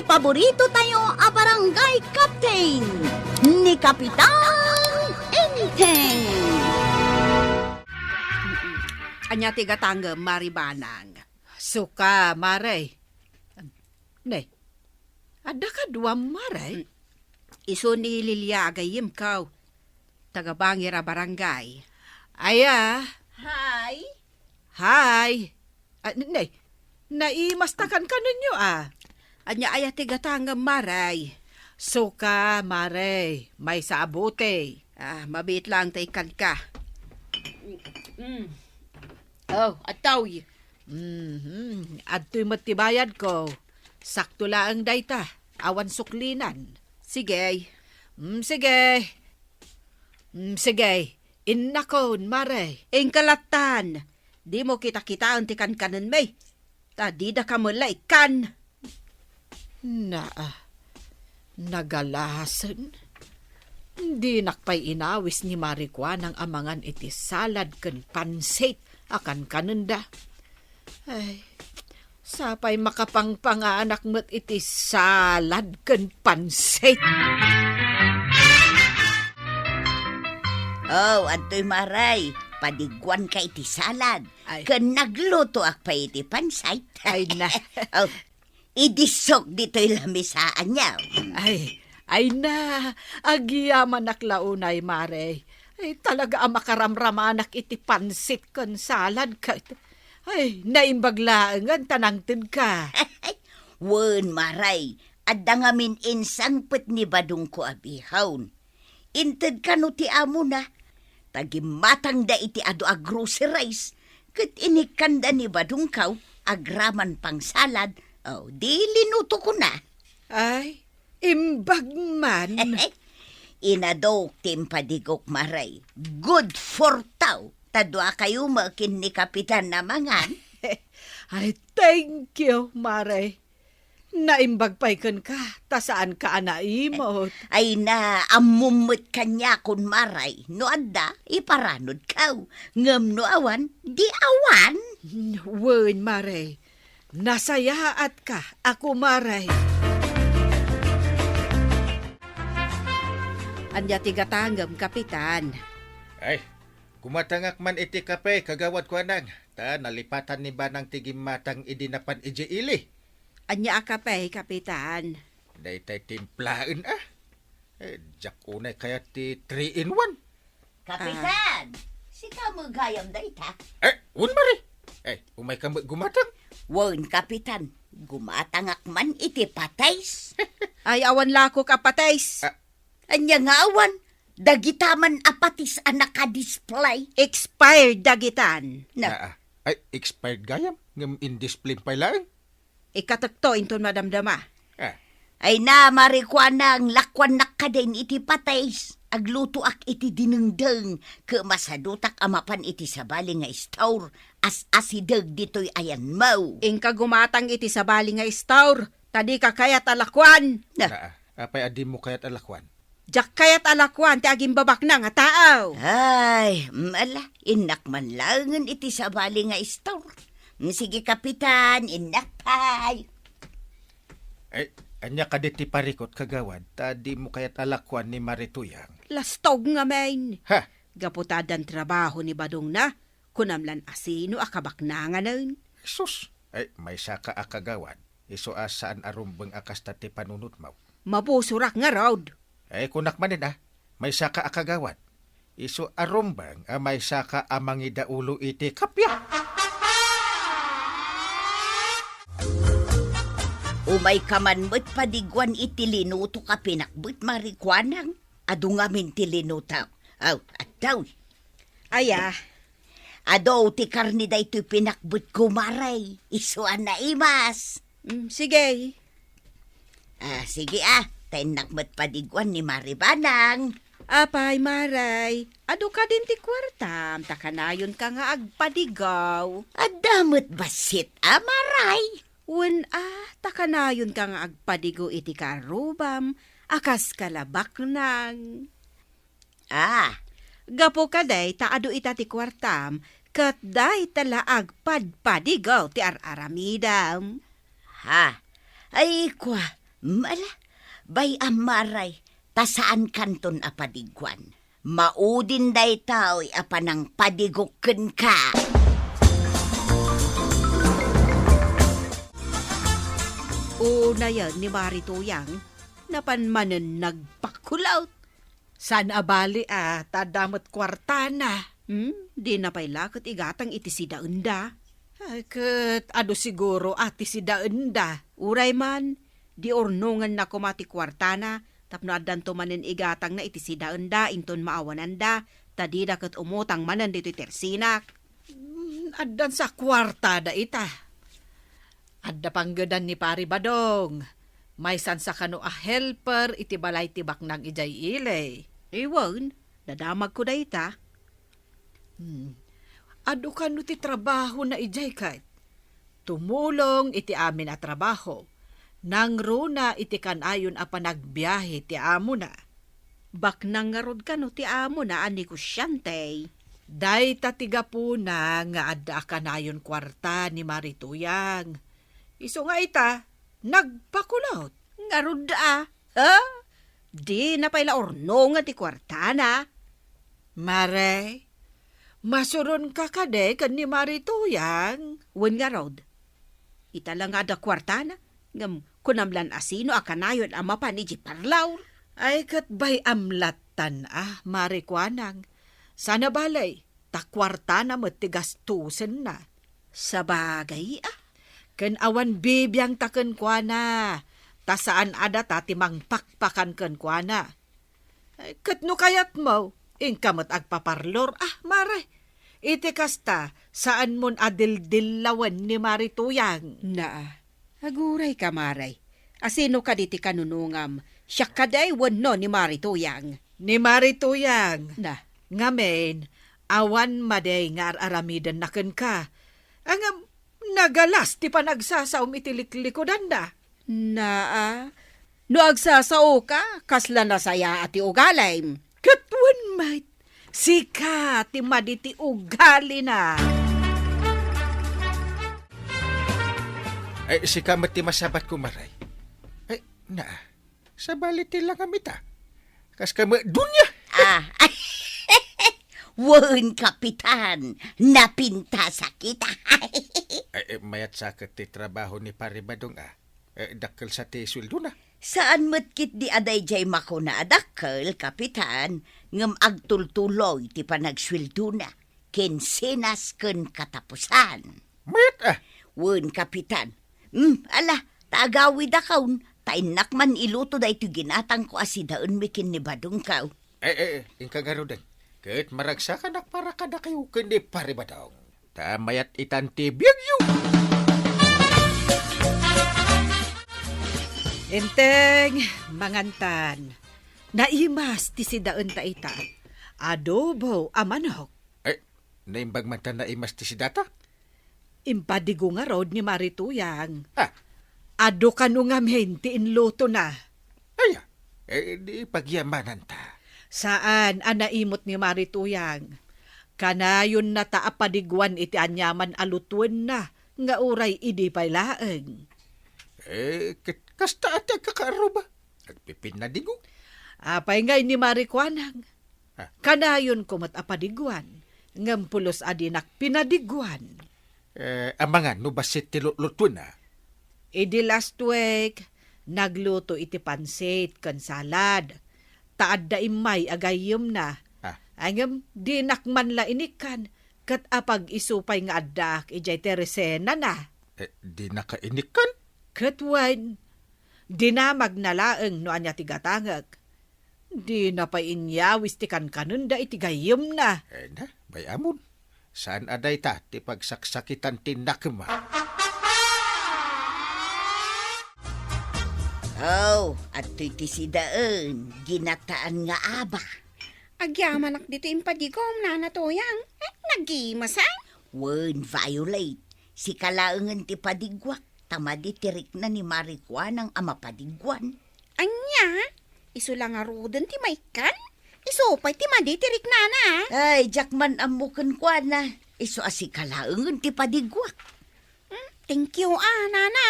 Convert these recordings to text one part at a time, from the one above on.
Ti paborito tayo a barangay captain ni Kapitan Enteng. Anya tiga tangga maribanang. Suka maray. Ne, ada ka dua maray? Iso ni Lilia agayim kaw. Tagabangira barangay. Aya. Hi. Hi. Ne, naimastakan ka ninyo Anya aya tiga tangga maray. Suka maray. May saabote. Mabit lang taikan ka. Oh, ataw. Adto'y matibayad ko. Sakto laang dayta. Awan suklinan. Sige. Sige. Sige. Innakon, mare. Kalatan. Di mo kita-kita ang tikan kanan may. Tadi da ka mula ikan. Nagalasan. Di nakpay inawis ni Marikwan ang amangan iti salad ken pansit. Akan kanunda. Ay, sapay makapangpanganak mo't iti salad ken pansit. Oh, antoy maray. Padigwan ka iti salad. Ay. Ken nagluto ak pa iti pansit. Ay na. Oh, idisok dito'y lamisaan niya. Ay na. Agyaman naklaunay, mare. Ay, talaga ang makaramramanak iti pansit ken salad ka. Ay, naimbaglaangan tanangtin ka. Wen maray, adda ngamin insangpet ni badung ko abihawon. Inted ka no ti amo na. Tagimatang da iti ado a groceries. Ket inikanda ni badung kaw, agraman pang salad. Oh, di linuto ko na. Ay, imbag man. Inadok timpadigok maray. Good for tao. Tadwa kayo makin ni Kapitan na mangan. Ay, thank you, mare. Naimbag paikan ka, ta saan ka anaimot. Ay na, amumut kanya kun maray. No adda, iparanod kaw. Ngam no awan, di awan. Wen, mare. Nasayaat ka, ako, mare. Anya tigatanggam, Kapitan. Ay, kumatangak man iti kape, kagawad ko anang. Ta, nalipatan ni banang tigimatang idinapan iji ili. Anya akape, Kapitan. Daytay timplaen jak unay kaya ti 3-in-1. Kapitan, sika mo gayam da ita. Unmari. Umay ka gumatang. Wen, Kapitan, gumatangak man iti patays. Ay, awan lako kapatays. Anya nga awan, dagitaman apatis ang naka-display. Expired dagitan. Expired gayam. Ngam in-display pa lang. Ikatakto inton madamdama. Ay na, marikwana ang lakwan nakadain iti patays. Agluto ak iti dinengdeng. Kemasadutak amapan iti sabali nga istaur. As asideg dito'y ayan mau. Ingka gumatang iti sabali nga istaur. Tadi ka kayat alakwan. Apay adi mo kayat alakwan. Jak kayat alakwan, ti aging babak na nga taaw. Ay, mala, inak man langan iti sabali nga istaur. Sige, Kapitan, inak pay. Anya kaditi parikot kagawad, tadi mo kayat alakwan ni Marituyang. Lastog nga main. Ha? Gaputadan trabaho ni Badong na, kunamlan asino akabak na nga nun. Sus, may saka akagawad. Iso asaan arumbang akas tati panunot mo. Mapusurak nga road. Kunak manin may saka akagawad. Iso arumbang may saka amangida ulo iti kapya. Umay kaman mo't padigwan iti linuto ka pinakbut marikwanang. Ado nga min ti linuto. Ataw. Aya. Ado ti karni da ito'y pinakbut kumaray. Isuan na imas. Sige. Sige Tainak mo't padigwan ni Maribanang. Apay, maray. Ado ka din ti kwartam. Takanayon ka nga agpadigaw. Adamot basit, maray. Wen takanayon ka nga agpadigo iti karubam. Akas kalabak nang. Gapo ka day, taado ita ti kwartam. Kat day tala agpadpadigaw ti araramidam. Ay kwa. Ala, bay amaray, tasaan kanton apadigwan. Maudin day tao apanang padigukken ka. Una yan ni Marituyang, napanmanan nagpakulaw. San abali tadamot kwartana. Di na pailakot igatang iti si daenda. Ay, kat ado siguro ati si daenda. Uray man, di ornungan na kumati kwartana, tapno adan to manin igatang na iti si daenda, inton maawananda, tadi da kat umutang manan dito tersinak. Adan sa kwarta da ita. Adda panggadan ni Pari Badong. May sansa kano a helper iti balay tibak ng ijay ilay. Iwan, nadamag ko da ita. Ado kano ti trabaho na ijay kahit. Tumulong iti amin a trabaho. Nang runa iti kanayon a panagbiyahe ti amo na. Bak nang ngarod kano ti amo na ani ko siyante. Day tatiga po na nga adda kanayon kwarta ni Marituyang. Iso nga ita, nagpakulot. Ngarod ha? Di na paila orno nga ti kwarta na. Mare, masuron ka kade kan ni Marituyang. Wen nga rod. Ita lang ada kwarta na. Ngam kunamlan asino akanayon ama pa ni Jiparlaw. Ay kat bay amlatan Marikwanang. Sana balay, takwarta na matigastusen na. Sabagay ken awan bibiyang taken kwa na. Tasaan ada tatimang pakpakan ken kwa na. Ay, kat no kayat mo, ingkamot agpaparlor. Mare, iti kasta, saan mon adil-dillawan ni Marituyang? Aguray ka, Maray. Asino ka diti kanunungam? Siya kaday wano ni Marituyang. Ni Marituyang. Na, Ngamen, awan maday nga aramidan naken ka. Ang nagalas ti panagsasaum itiliklikod da. no agsasao ka, kasla na saya ati ugalay. Katwan mate, sika ti maditi ugali na. Ay, si kamat ti masabat ko, Maray. Ay, sa baliti lang kami ta. Kas kami, dunya! Wen, Kapitan, napinta sa kita. Ay, mayat sakit ti trabaho ni Pari Badong dakkel sa ti sweldo na. Saan matkit di aday jay mako na adakkel, Kapitan, ngam agtultuloy ti panagsweldo na, kinsinas ken katapusan. Mayat Wen, Kapitan, ala, tagawid akaun, tainak man iluto da ito ginatang ko asidaon mikin ni Badong kaw. Ingka garudan. Ket maragsakan para kada kayo kundi Pari Badong. Tamayat itanti biyagyo. Enteng, mangantan. Naimas ti sidaon ta ita. Adobo amanok. Ay, naimbag man ta naimas ti si data? Impadigo nga rod ni Marituyang. Ado kanu nga menti inluto na. Di pagyamanan ta. Saan anaimot ni Marituyang? Kanayon na taapadigwan iti anyaman alutwen na, nga uray idi pailaeng. Kasta ati kakaruba. Agpipin na digo. Apay ngay ni Marikwanang. Kanayon kumat apadigwan, ngampulos adinak pinadigwan. Amangan, no basit ti lutwen na? Idi last week, nagluto iti pansit kan salad. Taad da imay agayom na. Angam dinakman la inikan, kat apag isupay nga adak ijay teresena na. Di nakainikan? Kat wan, dinamag na laeng no anya tigatangag. Di na pa inyawis ti kankanunda iti gayom na. Bayamon. Saan aday ta ti pagsaksakitan tinakma? At iti sidaan, ginataan nga aba. Agyamanak dito impadigom na Toyang. Nagimasa? Wen, Violet, si kalaangan ti padigwak, tamadi tirik na ni Marikwan ang ama padigwan. Anya? Isu lang arudan ti maikan? Isupay ti maditirik na. Ay, jakman amukan kwa na. Isu asi kalaangan ti padigwak. Thank you, nana.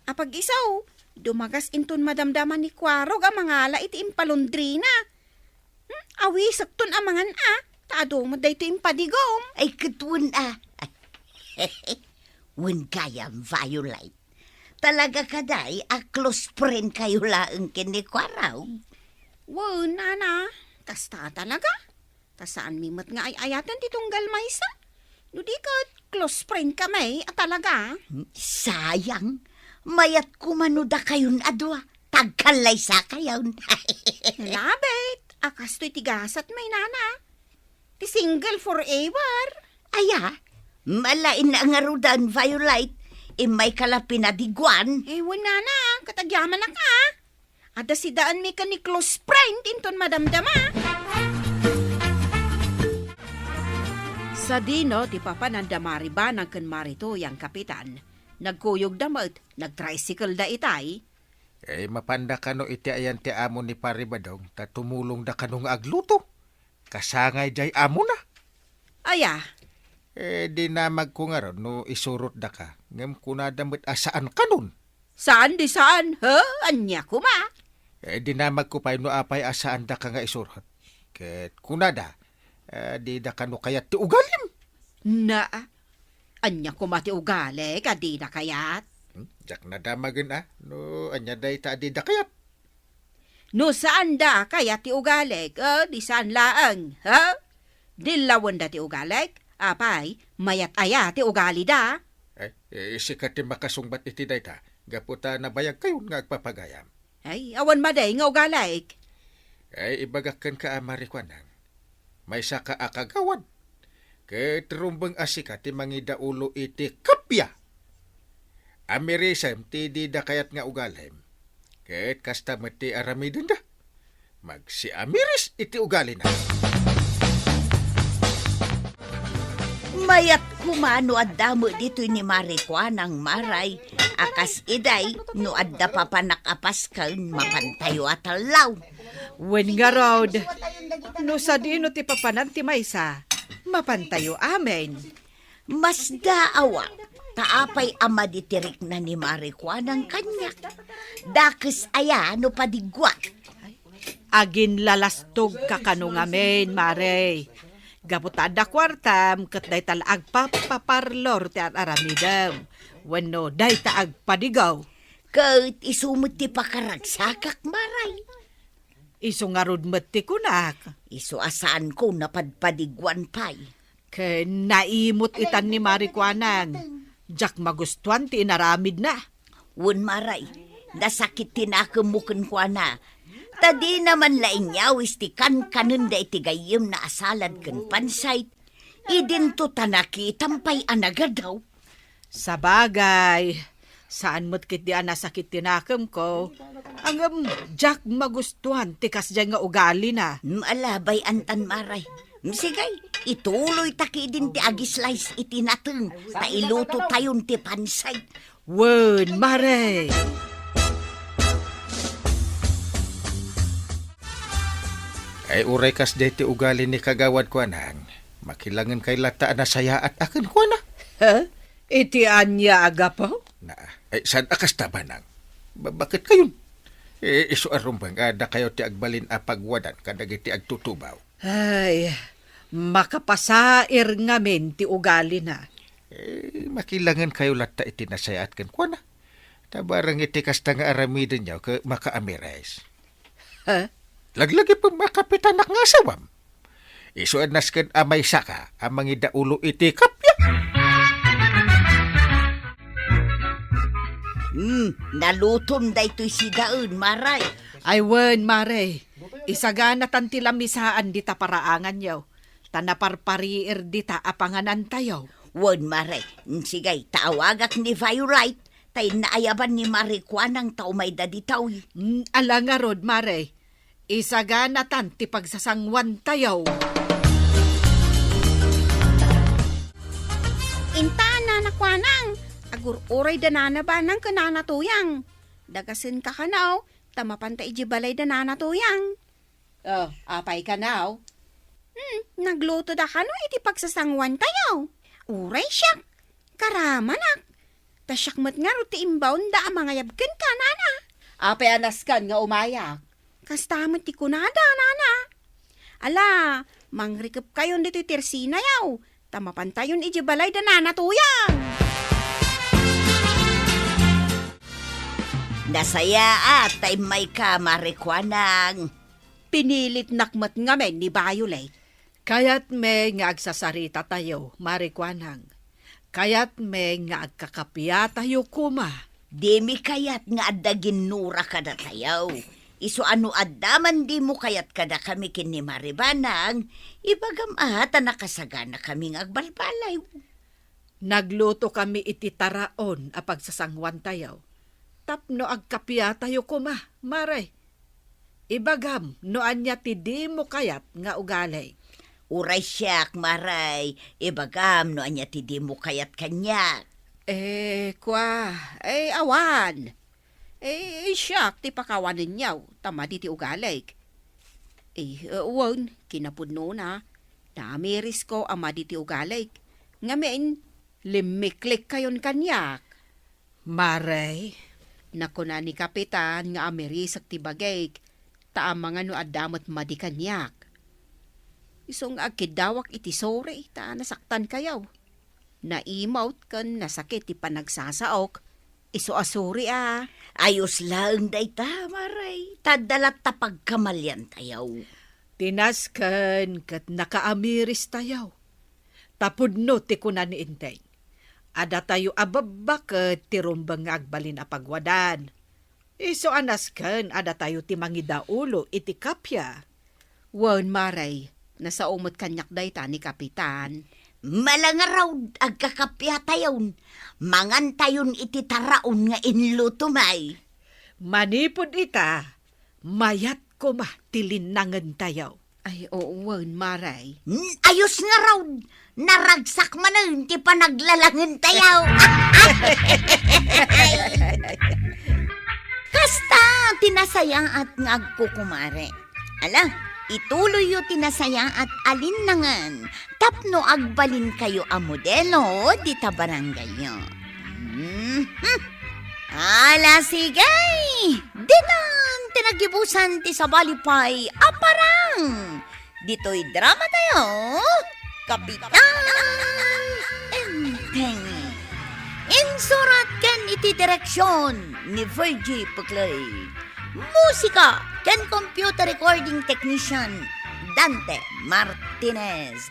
Apag isaw, Dumagas inton madamdaman ni Kwarog ang mga ala iti impalundrina. Awi sakton amangan taado mo da ito impadigom. Ay, katun Wen kayam, Violet. Talaga kaday, close friend kayo laang kinikwaraw. Wow, nana. Tas ta talaga. Tas saan mimat nga ay ayatan titong galmaysa. No di ka close friend kami at talaga. Sayang, mayat kumanuda kayon adwa. Tagkalay sa kayon. Labit. Akas to'y tigasat may nana. Ti single forever. Aya, malain na nga rudan, Violet. May kalapin na digwan. Wala na. Katagyaman na ka. Ada si daan mi ka ni close friend inton madamdama. Sa dino, ti papanandamari ba ng kanmarito yang kapitan? Nagkuyog damat, nagtricycle da itay. Mapanda ka no iti ayan ti amo ni Paribadong, ta tumulong da ka nung agluto. Kasangay jay amo na. Aya, Di na magkungaron no isurot da ka. Ngem kunadamit asaan ka nun. saan di saan? Anya kuma? Di na magkupay no apay asaan da ka nga isurot. Ket kunada, di da ka no kayat ti ugalim. Na, anya kuma ti ugali, kadi na kayat. Jak na damagan no anya day ta di da kayat. No saan da kayat ti ugali, di saan laang, Dilawan da ti ugali, apay, mayat aya ti ugali da. Sikat ti makasungbat iti day ta. Gaputa na bayag kayo nga agpapagayam. Ay, awan maday nga ugali. Ibagakan ka amarikwanang. May saka akagawad. Ket rumbang asika ti mangida ulo iti kapya. Amirisem ti di da kayat nga ugalim. Ket kasta mati aramidin da. Magsi amiris iti ugali na. Mayat kumano adda mo dito ni Marikwan ang maray. Akas iday, no adda papanakapas kan mapantayo at alaw. Wen nga rod, no sa dino ti papanan ti maysa, mapantayo amen. Mas daawa, taapay ama ditirik na ni Marikwan ang kanyak. Dakes aya no padigwak. Agin lalastog kakano ngamen, mare. Gaputada kwartam, kat day talaag papaparlor ti aramidam. Wano day taag padigaw. Kat isumot ti pakaragsakak maray. Iso nga rod ti kunak. Iso asaan ko napadpadigwan pay. Kaya naimot itan ni Marikwanang. Jak magustuhan ti inaramid na. Wen maray, nasakit tinakamukan ko na. Tadi naman lainyaw istikan kanon da iti gayem na asalad kan pansayt. Idinto tanaki tampay anaga daw. Sa bagay, saan mo't kit di nasakit tinakam ko, ang jak magustuhan tikas dyan nga ugali na. Alabay antan maray. Sigay, ituloy taki din ti agislice iti nateng. Tailuto tayon ti pansayt. Wen, mare! Uray kas deti ugali ni kagawad ko anang. Makilangan kay lata na saya at akin ko na. Iti anya aga po? Saan akas tabanang? Bakit kayon? Iso arumbang ada kayo ti agbalin apagwadan kadag iti agtutubaw. Ay, makapasair ngamin ti ugali na. Makilangan kayo lata iti nasaya at kan ko na. Tabarang iti kasta nga aramidin niyo ka makaamirais. Laglagi pa makapitan nak nga sawam. Isuad nasken amay saka amang idaulo iti kapya. Nalutom da ito'y si daun, maray. Ay wen, mare. Isagana tanti lamisaan dita paraangan yaw. Tanaparpariir dita apanganan tayo. Wen, maray. Sigay, taawagak ni Violet. Tay naayaban ni Marikwan ang taumay da ditaw. Ala nga rod, mare. Isagana tanti pagsasangwan tayo. Intana nakwanang. Agur-uray danana ba ng kananatuyang. Dagasin ka kanaw, tamapanta ijibalay danana tuyang. Apay ka now? Nagluto da kano iti pagsasangwan tayo. Uray siya. Karamanak. Tasyak mat nga ruti imbaon da ang mga yabken ka, nana. Apay anaskan nga umayak. Kastaman ti kunada, nana. Ala, mangrikip kayon dito tirsina yaw. Tamapantayon ijibalay da nana tuyang. Nasaya at ay may kamarikwanang. Pinilit nakmat ngamen ni Violet. Kayat may nga agsasarita tayo, marikwanang. Kayat may nga agkakapiya tayo kuma. Di mi kayat nga adda ginura kada tayaw. Iso ano addaman di mo kayat kada kami kini maribanang. Ibagam ata nakasagana kaming agbalbalay. Nagluto kami iti taraon a pagsasangwan tayo. Tapno agkapiya tayo kuma, maray. Ibagam, no anya ti di mo kayat nga ugalay. Uray siyak, maray. Ibagam no anya ti di mo kayat kanyak. Awan. Siyak, ti pakawanin niyaw, tama di ti ugalay. Wan, kinapudno na. Namiris ko ama di ti ugalay. Ngamen, limiklik kayon kanyak. Maray, Nako na ni Kapitan nga ameris ak ti bagay. Taam mga no adamot madi kanyak. Isong agkidawak iti sore, ta nasaktan kayaw. Naimawt kan nasakit ti panagsasaok. Iso asuri Ayos lang day ta, maray. Tadalat ta pagkamalyan tayaw. tinaskan kat nakaamiris tayo. Tapudno ti kunan ni Enteng. Ada tayo ababaket ti rumbang nga agbalin a pagwadan. Iso anaskan ada tayo ti mangidaulo iti kapya. Wan maray, nasa umot kanyak day ta ni Kapitan. Malangaraw agkakapya tayon. Mangan tayon iti taraon nga inlutumay. Manipod ita, mayat ko ma tilinangan tayo. Ay, wan maray. Ayos nga raw. Naragsak man ti panaglalangin tayaw. Kasta tinasayang at nga agkukumare. Ala, ituloy yu tinasayang at alinangan. Tapno agbalin kayo a modelo di ta barangay nyo. Ala, sige. Dinan tinagibusan ti sabalipay aparang. Dito'y drama tayo. Kapitan Enteng. Insurat ken iti direksyon ni Virgie Puclay. Musika ken computer recording technician Dante Martinez.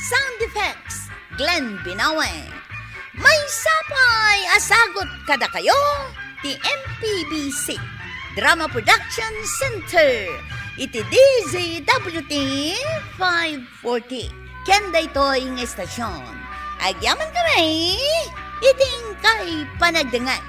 Sound effects Glenn Binawe. May sapay asagot kada kayo ti MPBC Drama Production Center iti DZWT 540. Kenda ito'y ng estasyon. Agyaman kami, iting kay panagdangan.